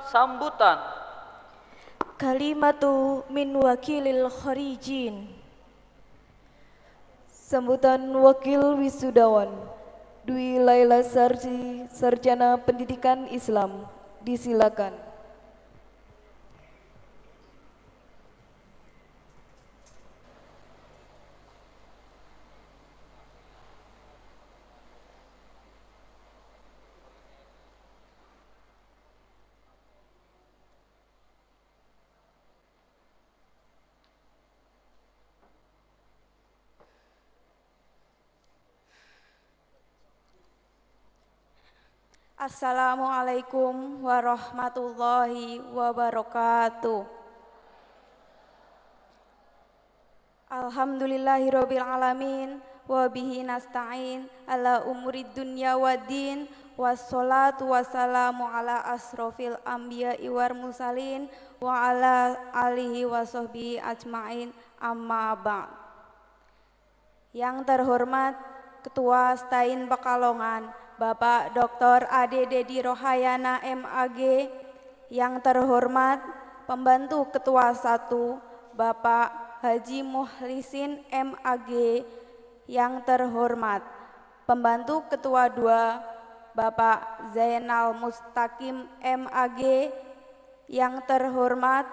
Sambutan. Kalimatu min wakilil kharijin. Sambutan Wakil Wisudawan Dwi Laila Sarsi, Sarjana Pendidikan Islam, disilakan. Assalamualaikum warahmatullahi wabarakatuh. Alhamdulillahirabbil alamin wa bihi nasta'in ala umurid dunya waddin wassalatu wassalamu ala asrofil anbiya'i wal mursalin wa ala alihi wa sahbihi ajmain amma ba'd. Yang terhormat Ketua Stain Pekalongan Bapak Dr. Ade Dedi Rohayana MAG, yang terhormat Pembantu Ketua 1 Bapak Haji Muhlisin MAG, yang terhormat Pembantu Ketua 2 Bapak Zainal Mustaqim MAG, yang terhormat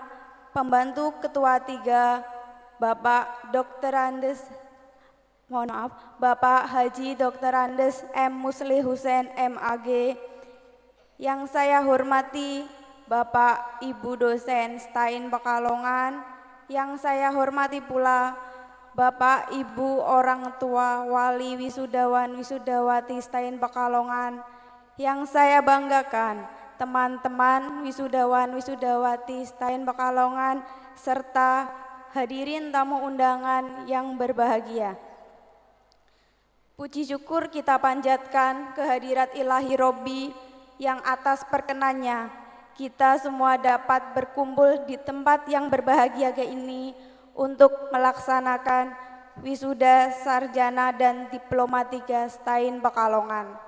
Pembantu Ketua 3 Bapak Dr. Bapak Haji Dr. Andes M. Musli Husain MAG, yang saya hormati Bapak Ibu dosen Stain Pekalongan, yang saya hormati pula Bapak Ibu orang tua wali wisudawan wisudawati Stain Pekalongan, yang saya banggakan teman-teman wisudawan wisudawati Stain Pekalongan serta hadirin tamu undangan yang berbahagia. Puji syukur kita panjatkan kehadirat ilahi Robbi yang atas perkenannya kita semua dapat berkumpul di tempat yang berbahagia kayak ini untuk melaksanakan wisuda sarjana dan diploma 3 Stain Pekalongan.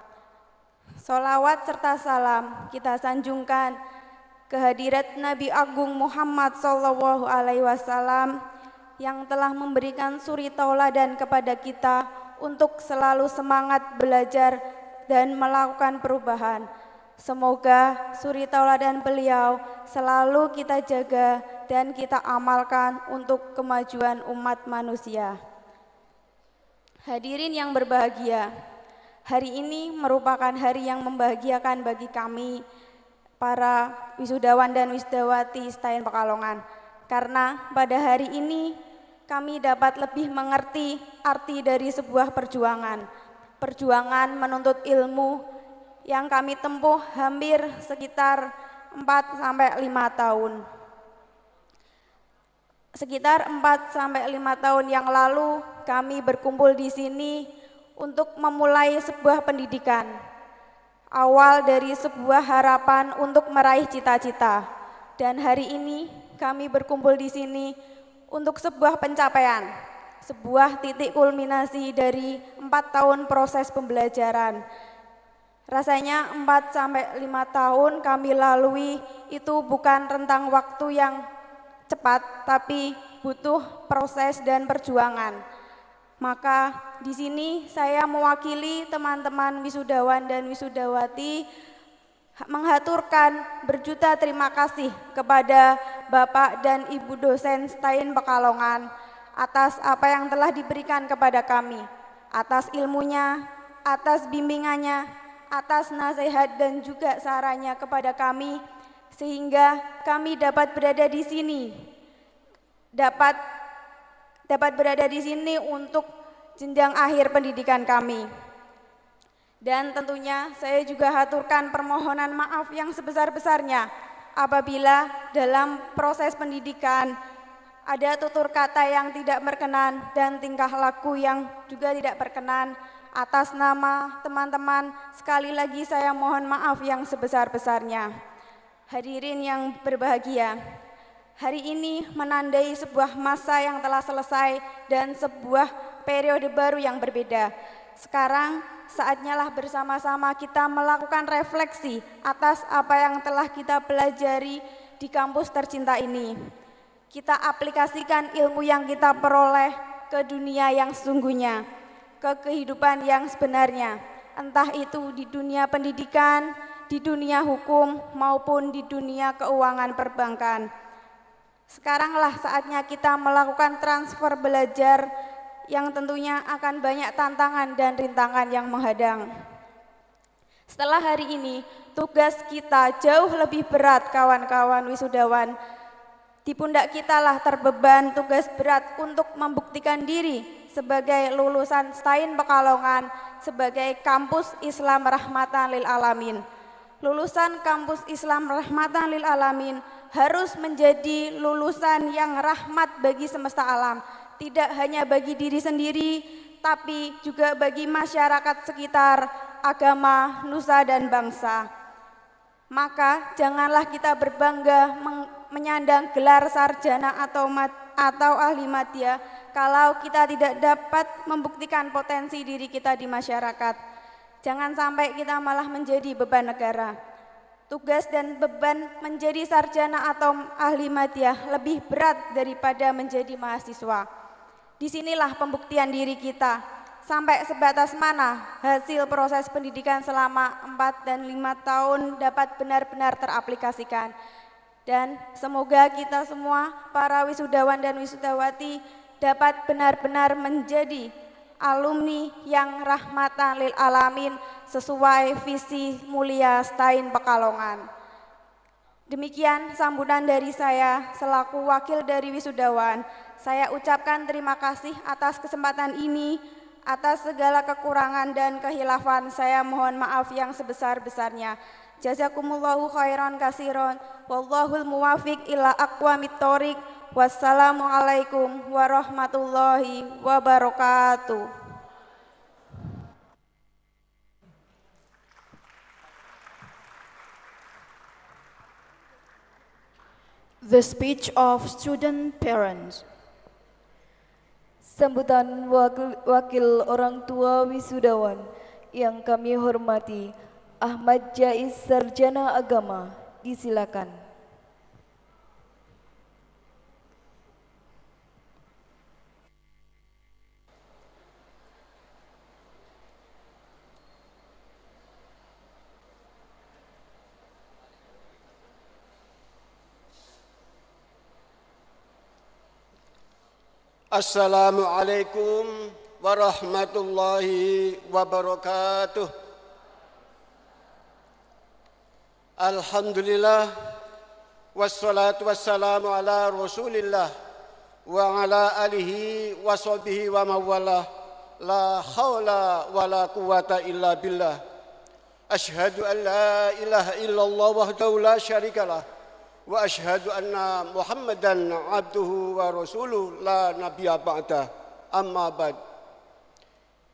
Sholawat serta salam kita sanjungkan kehadirat Nabi Agung Muhammad SAW yang telah memberikan suri tauladan kepada kita untuk selalu semangat belajar dan melakukan perubahan. Semoga suri tauladan beliau selalu kita jaga dan kita amalkan untuk kemajuan umat manusia. Hadirin yang berbahagia, hari ini merupakan hari yang membahagiakan bagi kami para wisudawan dan wisudawati Stain Pekalongan, karena pada hari ini kami dapat lebih mengerti arti dari sebuah perjuangan menuntut ilmu yang kami tempuh hampir sekitar 4-5 tahun. Sekitar 4-5 tahun yang lalu kami berkumpul di sini untuk memulai sebuah pendidikan. Awal dari sebuah harapan untuk meraih cita-cita, dan hari ini kami berkumpul di sini untuk sebuah pencapaian, sebuah titik kulminasi dari 4 tahun proses pembelajaran. Rasanya 4-5 tahun kami lalui itu bukan rentang waktu yang cepat, tapi butuh proses dan perjuangan. Maka di sini saya mewakili teman-teman wisudawan dan wisudawati menghaturkan berjuta terima kasih kepada Bapak dan Ibu dosen Stain Pekalongan atas apa yang telah diberikan kepada kami, atas ilmunya, atas bimbingannya, atas nasihat dan juga sarannya kepada kami, sehingga kami dapat berada di sini, dapat berada di sini untuk jenjang akhir pendidikan kami. Dan tentunya saya juga haturkan permohonan maaf yang sebesar-besarnya apabila dalam proses pendidikan ada tutur kata yang tidak berkenan dan tingkah laku yang juga tidak berkenan. Atas nama teman-teman, sekali lagi saya mohon maaf yang sebesar-besarnya. Hadirin yang berbahagia, hari ini menandai sebuah masa yang telah selesai dan sebuah periode baru yang berbeda. Sekarang saatnya lah bersama-sama kita melakukan refleksi atas apa yang telah kita pelajari di kampus tercinta ini. Kita aplikasikan ilmu yang kita peroleh ke dunia yang sesungguhnya, ke kehidupan yang sebenarnya, entah itu di dunia pendidikan, di dunia hukum, maupun di dunia keuangan perbankan. Sekaranglah saatnya kita melakukan transfer belajar yang tentunya akan banyak tantangan dan rintangan yang menghadang. Setelah hari ini, tugas kita jauh lebih berat kawan-kawan wisudawan. Di pundak kita lah terbeban tugas berat untuk membuktikan diri sebagai lulusan STAIN Pekalongan, sebagai kampus Islam Rahmatan Lil Alamin. Lulusan kampus Islam Rahmatan Lil Alamin harus menjadi lulusan yang rahmat bagi semesta alam, tidak hanya bagi diri sendiri, tapi juga bagi masyarakat sekitar, agama, nusa dan bangsa. Maka janganlah kita berbangga menyandang gelar sarjana atau ahli madya kalau kita tidak dapat membuktikan potensi diri kita di masyarakat. Jangan sampai kita malah menjadi beban negara. Tugas dan beban menjadi sarjana atau ahli madya lebih berat daripada menjadi mahasiswa. Disinilah pembuktian diri kita. Sampai sebatas mana hasil proses pendidikan selama 4 dan 5 tahun dapat benar-benar teraplikasikan. Dan semoga kita semua para wisudawan dan wisudawati dapat benar-benar menjadi alumni yang rahmatan lil alamin sesuai visi mulia STAIN Pekalongan. Demikian sambutan dari saya selaku wakil dari wisudawan. Saya ucapkan terima kasih atas kesempatan ini. Atas segala kekurangan dan kehilafan saya mohon maaf yang sebesar-besarnya. Jazakumullahu khairan kasiron. Wallahul muwafiq ila aqwamit thoriq. Wassalamualaikum warahmatullahi wabarakatuh. The speech of student parents. Sambutan wakil orang tua wisudawan yang kami hormati, Ahmad Jais Sarjana Agama, disilakan. Assalamualaikum warahmatullahi wabarakatuh. Alhamdulillah wassalatu wassalamu ala Rasulillah wa ala alihi wa sahbihi wa mawalah. La haula wa la quwata illa billah. Ashhadu an la ilaha illallah wahdahu la syarikalah. Wa ashhadu anna Muhammadan abduhu wa rasuluh la nabiyya ba'dah. Amma ba'd.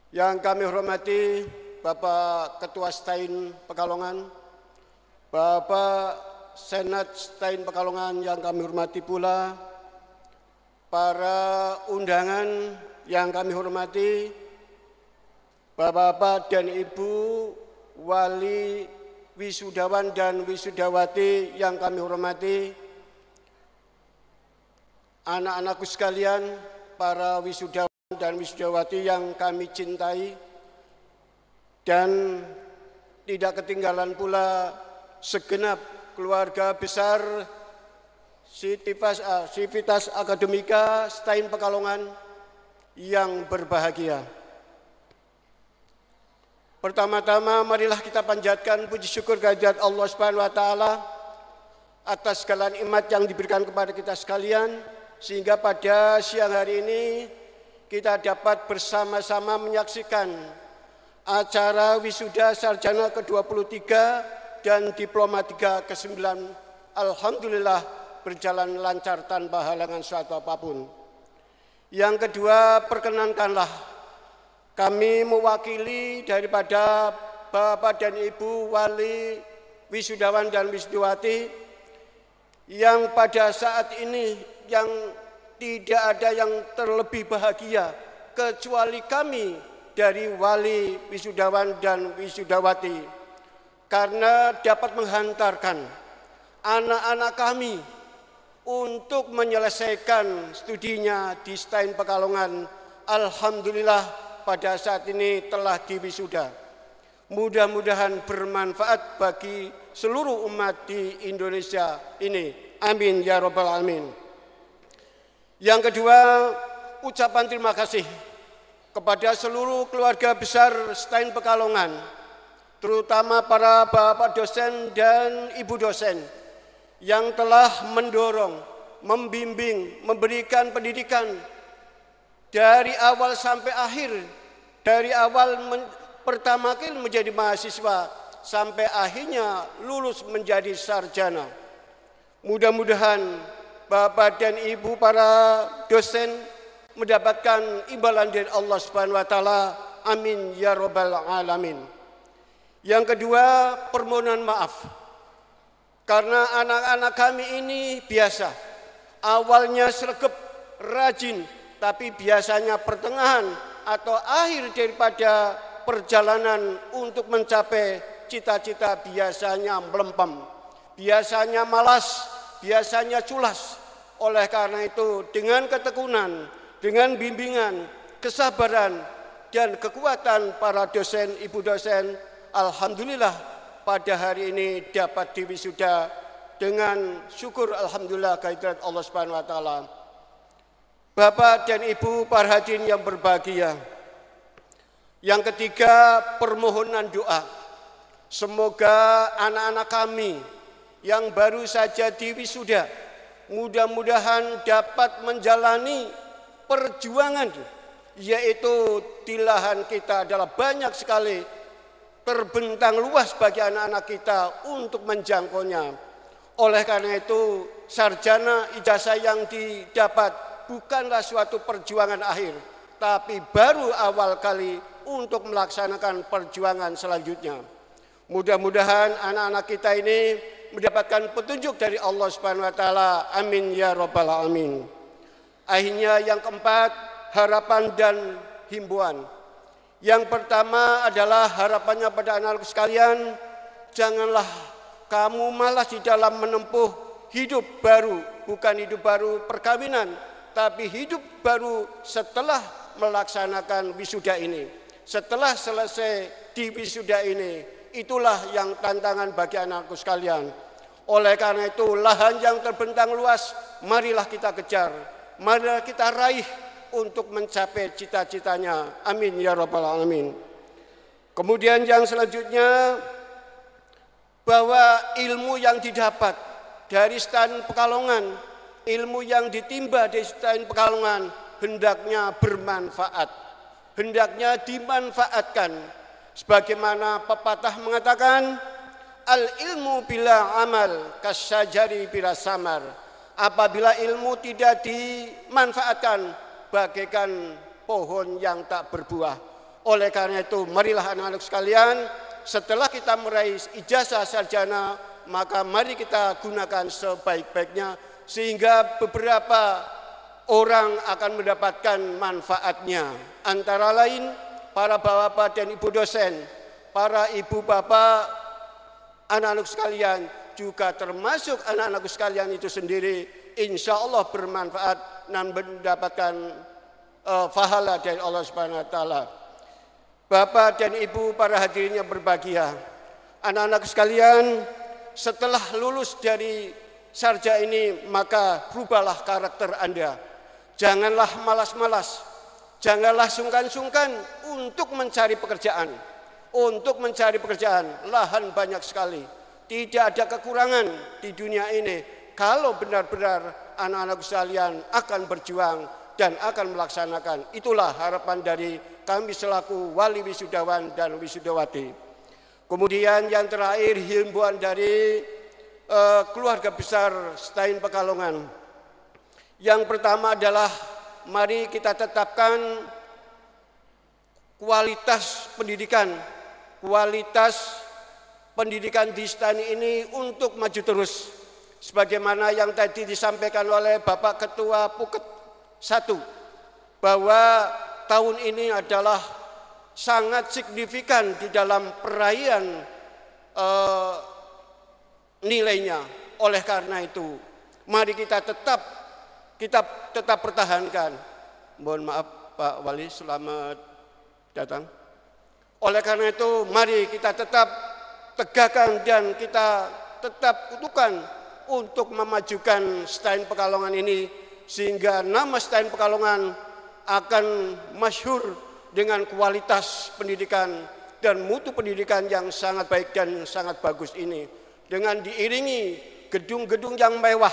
Yang kami hormati Bapak Ketua STAIN Pekalongan, Bapak Senat STAIN Pekalongan yang kami hormati pula, para undangan yang kami hormati, Bapak-bapak dan Ibu wali wisudawan dan wisudawati yang kami hormati, anak-anakku sekalian, para wisudawan dan wisudawati yang kami cintai, dan tidak ketinggalan pula segenap keluarga besar Sivitas Akademika STAIN Pekalongan yang berbahagia. Pertama-tama marilah kita panjatkan puji syukur kehadirat Allah Subhanahu wa taala atas segala nikmat yang diberikan kepada kita sekalian, sehingga pada siang hari ini kita dapat bersama-sama menyaksikan acara wisuda sarjana ke-23 dan diploma 3 ke-9. Alhamdulillah berjalan lancar tanpa halangan suatu apapun. Yang kedua, perkenankanlah kami mewakili daripada Bapak dan Ibu Wali Wisudawan dan Wisudawati yang pada saat ini yang tidak ada yang terlebih bahagia kecuali kami dari Wali Wisudawan dan Wisudawati, karena dapat menghantarkan anak-anak kami untuk menyelesaikan studinya di STAIN Pekalongan. Alhamdulillah pada saat ini telah diwisuda. Mudah-mudahan bermanfaat bagi seluruh umat di Indonesia ini. Amin ya rabbal alamin. Yang kedua, ucapan terima kasih kepada seluruh keluarga besar STAIN Pekalongan, terutama para bapak dosen dan ibu dosen yang telah mendorong, membimbing, memberikan pendidikan dari awal sampai akhir, dari awal pertama kali menjadi mahasiswa sampai akhirnya lulus menjadi sarjana. Mudah-mudahan Bapak dan Ibu para dosen mendapatkan imbalan dari Allah Subhanahu wa taala. Amin ya rabbal alamin. Yang kedua, permohonan maaf. Karena anak-anak kami ini biasa, awalnya sregep, rajin, tapi biasanya pertengahan atau akhir daripada perjalanan untuk mencapai cita-cita biasanya melempem, biasanya malas, biasanya culas. Oleh karena itu, dengan ketekunan, dengan bimbingan, kesabaran, dan kekuatan para dosen, ibu dosen, alhamdulillah pada hari ini dapat diwisuda dengan syukur alhamdulillah kehadirat Allah Subhanahu wa taala. Bapak dan Ibu para hadirin yang berbahagia. Yang ketiga, permohonan doa. Semoga anak-anak kami yang baru saja diwisuda mudah-mudahan dapat menjalani perjuangan, yaitu di lahan kita adalah banyak sekali, terbentang luas bagi anak-anak kita untuk menjangkaunya. Oleh karena itu, sarjana ijazah yang didapat bukanlah suatu perjuangan akhir, tapi baru awal kali untuk melaksanakan perjuangan selanjutnya. Mudah-mudahan anak-anak kita ini mendapatkan petunjuk dari Allah Subhanahu wa taala. Amin ya rabbal alamin. Akhirnya yang keempat, harapan dan himbauan. Yang pertama adalah harapannya pada anak-anak sekalian, janganlah kamu malas di dalam menempuh hidup baru, bukan hidup baru perkawinan, tapi hidup baru setelah melaksanakan wisuda ini. Setelah selesai di wisuda ini, itulah yang tantangan bagi anak-anakku sekalian. Oleh karena itu, lahan yang terbentang luas, marilah kita kejar, marilah kita raih untuk mencapai cita-citanya. Amin ya rabbal alamin. Kemudian yang selanjutnya, bahwa ilmu yang didapat dari STAIN Pekalongan, ilmu yang ditimba di STAIN Pekalongan hendaknya bermanfaat, hendaknya dimanfaatkan. Sebagaimana pepatah mengatakan, al ilmu bila amal kasyajari bila samar. Apabila ilmu tidak dimanfaatkan, bagaikan pohon yang tak berbuah. Oleh karena itu, marilah anak-anak sekalian, setelah kita meraih ijazah sarjana, maka mari kita gunakan sebaik-baiknya, sehingga beberapa orang akan mendapatkan manfaatnya. Antara lain, para bapak dan ibu dosen, para ibu bapak, anak-anak sekalian, juga termasuk anak-anakku sekalian itu sendiri, insya Allah bermanfaat dan mendapatkan pahala dari Allah Subhanahu wa taala. Bapak dan Ibu para hadirin yang berbahagia, anak-anak sekalian, setelah lulus dari sarjana ini, maka rubahlah karakter Anda. Janganlah malas-malas, janganlah sungkan-sungkan untuk mencari pekerjaan. Untuk mencari pekerjaan, lahan banyak sekali. Tidak ada kekurangan di dunia ini kalau benar-benar anak-anak sekalian akan berjuang dan akan melaksanakan. Itulah harapan dari kami selaku wali wisudawan dan wisudawati. Kemudian yang terakhir, himbauan dari keluarga besar Stain Pekalongan. Yang pertama adalah mari kita tetapkan kualitas pendidikan di Stain ini untuk maju terus. Sebagaimana yang tadi disampaikan oleh Bapak Ketua Puket 1, bahwa tahun ini adalah sangat signifikan di dalam perayaan nilainya. Oleh karena itu, mari kita tetap pertahankan. Mohon maaf Pak Wali, selamat datang. Oleh karena itu, mari kita tetap tegakkan dan kita tetap kutukan untuk memajukan Stain Pekalongan ini, sehingga nama Stain Pekalongan akan masyhur dengan kualitas pendidikan dan mutu pendidikan yang sangat baik dan sangat bagus ini, dengan diiringi gedung-gedung yang mewah,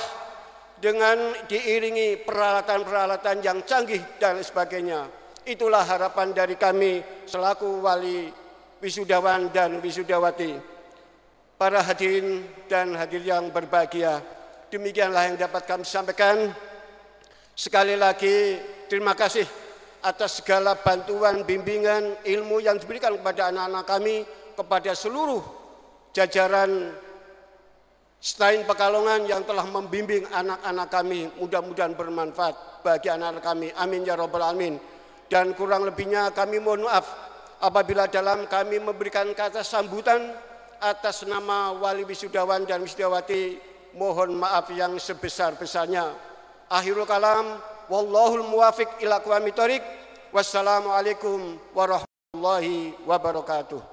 dengan diiringi peralatan-peralatan yang canggih dan sebagainya. Itulah harapan dari kami selaku wali wisudawan dan wisudawati. Para hadirin dan hadir yang berbahagia, demikianlah yang dapat kami sampaikan. Sekali lagi terima kasih atas segala bantuan, bimbingan, ilmu yang diberikan kepada anak-anak kami, kepada seluruh jajaran Stain Pekalongan yang telah membimbing anak-anak kami. Mudah-mudahan bermanfaat bagi anak-anak kami. Amin ya rabbal alamin. Dan kurang lebihnya kami mohon maaf apabila dalam kami memberikan kata sambutan atas nama wali wisudawan dan wisudawati, mohon maaf yang sebesar-besarnya. Akhirul kalam, wallahul muwafiq ila aqwamit thoriq. Wassalamualaikum warahmatullahi wabarakatuh.